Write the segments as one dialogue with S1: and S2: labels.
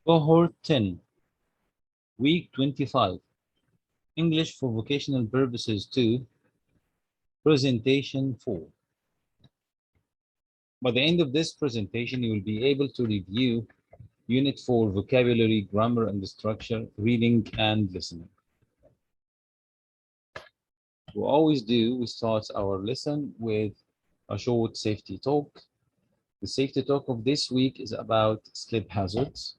S1: Cohort 10, Week 25, English for Vocational Purposes 2, Presentation 4. By the end of this presentation, you will be able to review Unit 4 vocabulary, grammar and structure, reading and listening. We always do, we start our lesson with a short safety talk. The safety talk of this week is about slip hazards.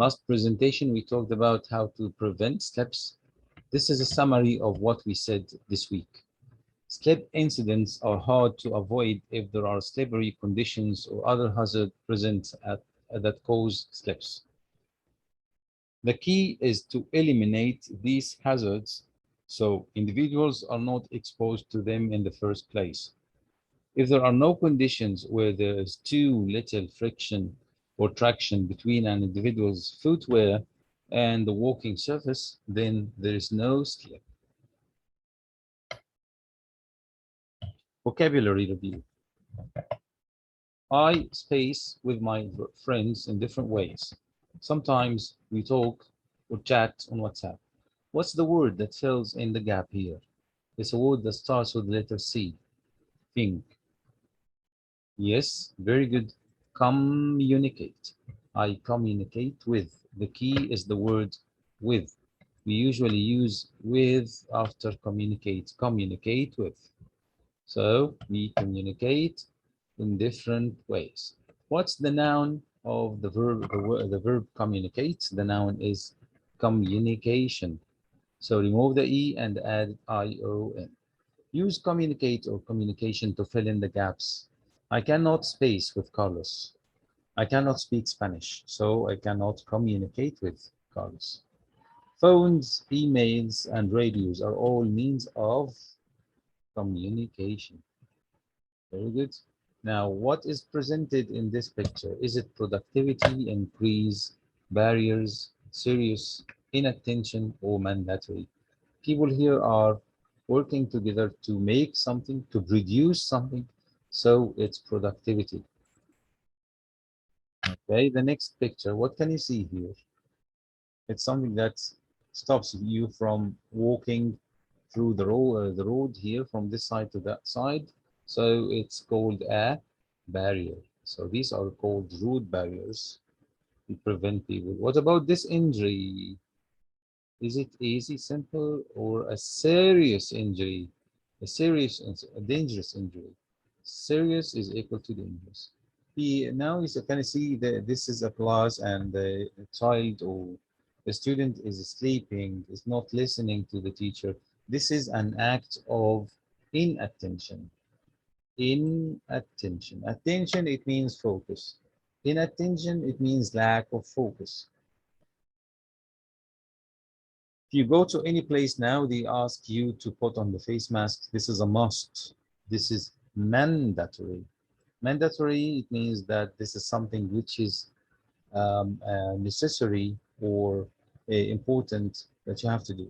S1: Last presentation, we talked about how to prevent slips. This is a summary of what we said this week. Slip incidents are hard to avoid if there are slippery conditions or other hazards present that cause slips. The key is to eliminate these hazards so individuals are not exposed to them in the first place. If there are no conditions where there is too little friction or traction between an individual's footwear and the walking surface, then there is no slip. Vocabulary review. I space with my friends in different ways. Sometimes we talk or chat on WhatsApp. What's the word that fills in the gap here? It's a word that starts with the letter C. Think. Yes, very good. Communicate. I communicate with. The key is the word with. We usually use with after communicate. Communicate with. So we communicate in different ways. What's the noun of the verb? The verb communicate. The noun is communication. So remove the E and add ION. Use communicate or communication to fill in the gaps. I cannot space with Carlos. I cannot speak Spanish, so I cannot communicate with Carlos. Phones, emails, and radios are all means of communication. Very good. Now, what is presented in this picture? Is it productivity increase, barriers, serious, inattention, or mandatory? People here are working together to make something, to produce something, so it's productivity. Okay, the next picture, what can you see here? It's something that stops you from walking through the road here from this side to that side. So it's called a barrier. So these are called road barriers to prevent people. What about this injury? Is it easy, simple, or a serious injury? A dangerous injury. Serious is equal to dangerous. Now you can see that this is a class and the child or the student is sleeping, is not listening to the teacher. This is an act of inattention. Inattention. Attention, it means focus. Inattention, it means lack of focus. If you go to any place now, they ask you to put on the face mask. This is a must. This is mandatory. Mandatory, it means that this is something which is necessary or important that you have to do.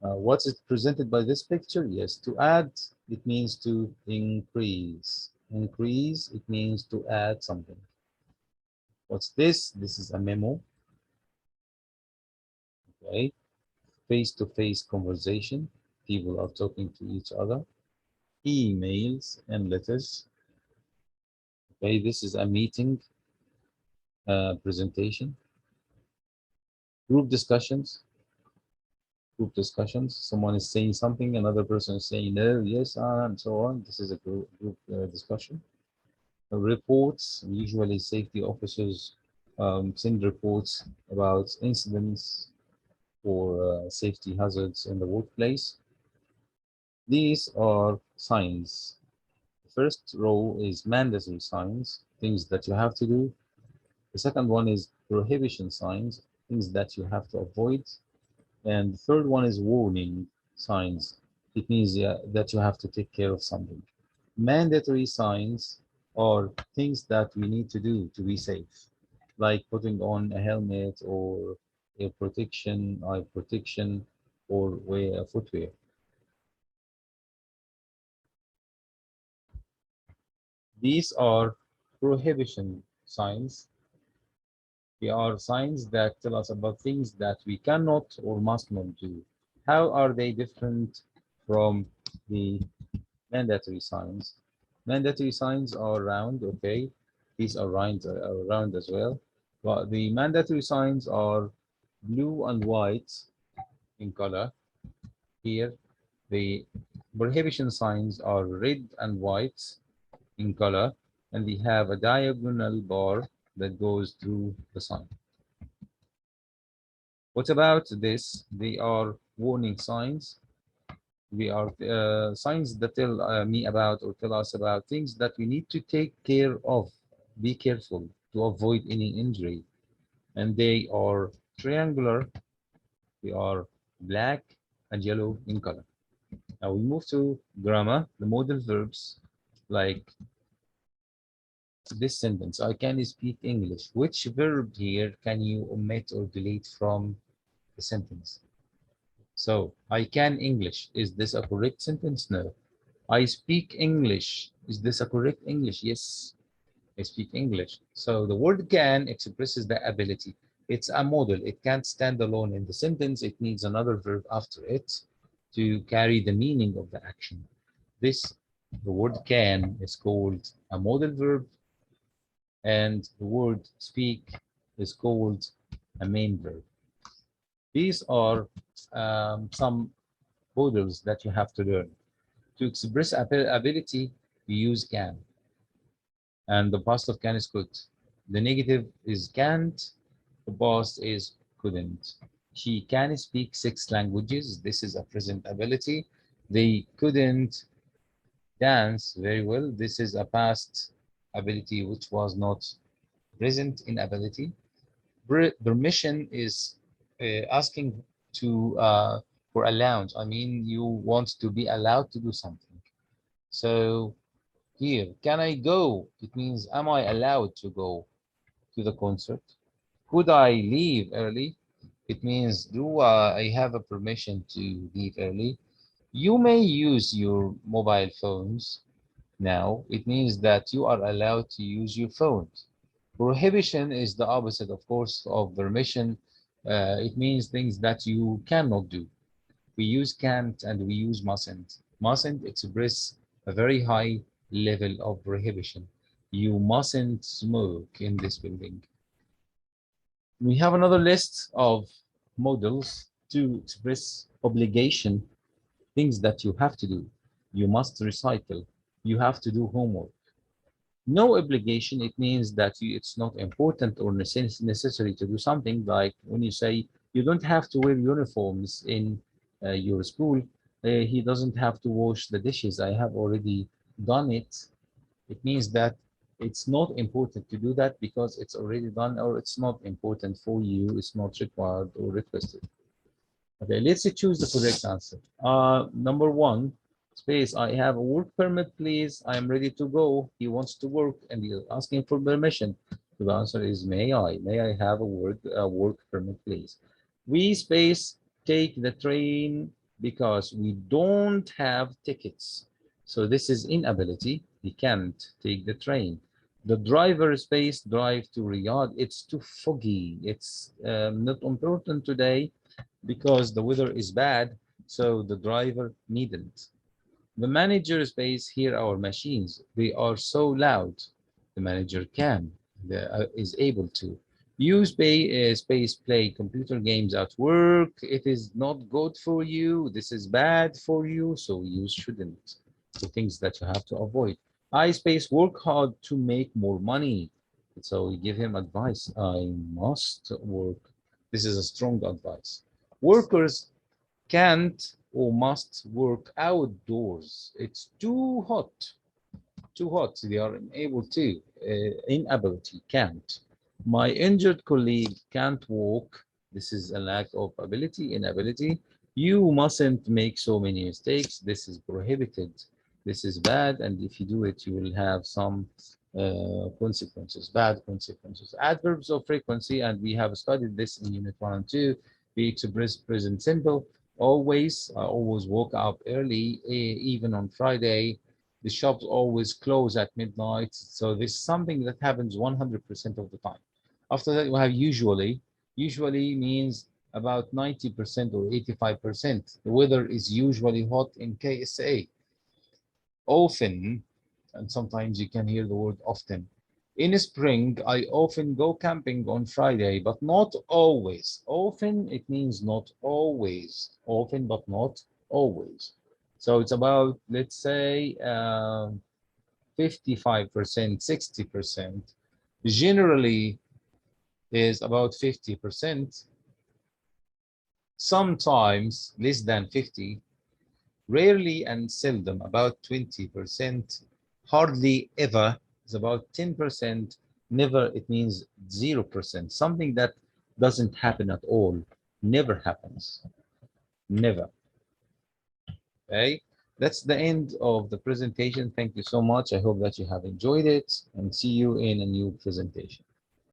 S1: What's it presented by this picture? Yes, to add, it means to increase. Increase, it means to add something. What's this? This is a memo. Okay. Face-to-face conversation. People are talking to each other. Emails and letters. Okay, this is a meeting presentation. Group discussions. Group discussions. Someone is saying something, another person is saying no, yes, and so on. This is a group discussion. Reports. Usually, safety officers send reports about incidents or safety hazards in the workplace. These are signs. The first row is mandatory signs, things that you have to do. The second one is prohibition signs, things that you have to avoid. And the third one is warning signs. It means that you have to take care of something. Mandatory signs are things that we need to do to be safe, like putting on a helmet or ear protection, eye protection, or wear footwear. These are prohibition signs. They are signs that tell us about things that we cannot or must not do. How are they different from the mandatory signs? Mandatory signs are round, okay. These are round as well. But the mandatory signs are blue and white in color. Here, the prohibition signs are red and white in color, and they have a diagonal bar that goes through the sign. What about this? They are warning signs. They are signs that tell me about or tell us about things that we need to take care of. Be careful to avoid any injury. And they are triangular. They are black and yellow in color. Now we move to grammar, the modal verbs, like this sentence. I can speak English. Which verb here can you omit or delete from the sentence? So, I can English. Is this a correct sentence? No. I speak English. Is this a correct English? Yes, I speak English. So the word can expresses the ability. It's a model. It can't stand alone in the sentence. It needs another verb after it to carry the meaning of the action. The word can is called a modal verb, and the word speak is called a main verb. These are some models that you have to learn. To express ability, you use can. And the past of can is could. The negative is can't. The past is couldn't. She can speak 6 languages. This is a present ability. They couldn't dance very well. This is a past ability which was not present in ability. Permission is asking to for allowance. I mean, you want to be allowed to do something. So here, can I go? It means, am I allowed to go to the concert? Could I leave early? It means, do I have a permission to leave early? You may use your mobile phones now. It means that you are allowed to use your phones. Prohibition is the opposite, of course, of permission. It means things that you cannot do. We use can't and we use mustn't. Mustn't express a very high level of prohibition. You mustn't smoke in this building. We have another list of models to express obligation, things that you have to do. You must recycle. You have to do homework. No obligation, it means that it's not important or necessary to do something, like when you say you don't have to wear uniforms in your school, he doesn't have to wash the dishes. I have already done it. It means that it's not important to do that because it's already done, or it's not important for you, it's not required or requested. Okay, let's choose the correct answer. Number 1, space. I have a work permit, please. I am ready to go. He wants to work and he's asking for permission. So the answer is may I? May I have a work permit, please? We space take the train because we don't have tickets. So this is inability. He can't take the train. The driver space drive to Riyadh. It's too foggy. It's not important today because the weather is bad, so the driver needn't. The manager space here our machines. They are so loud. The manager is able to. You space play computer games at work. It is not good for you. This is bad for you, so you shouldn't. The things that you have to avoid. I space work hard to make more money. So we give him advice. I must work. This is a strong advice. Workers can't or must work outdoors. It's too hot. Too hot. They are unable to. Inability, can't. My injured colleague can't walk. This is a lack of ability, inability. You mustn't make so many mistakes. This is prohibited. This is bad, and if you do it, you will have some consequences, bad consequences. Adverbs of frequency, and we have studied this in Unit 1 and 2. We express present simple. Always, I always woke up early, even on Friday. The shops always close at midnight. So this is something that happens 100% of the time. After that, we have usually. Usually means about 90% or 85%. The weather is usually hot in KSA. Often, and sometimes you can hear the word often. In spring, I often go camping on Friday, but not always. Often, it means not always. Often, but not always. So it's about, let's say, 55%, 60%. Generally is about 50%. Sometimes less than 50. Rarely and seldom, about 20%. Hardly ever is about 10%. Never, it means 0%. Something that doesn't happen at all. Never happens. Never. Okay. That's the end of the presentation. Thank you so much. I hope that you have enjoyed it and see you in a new presentation.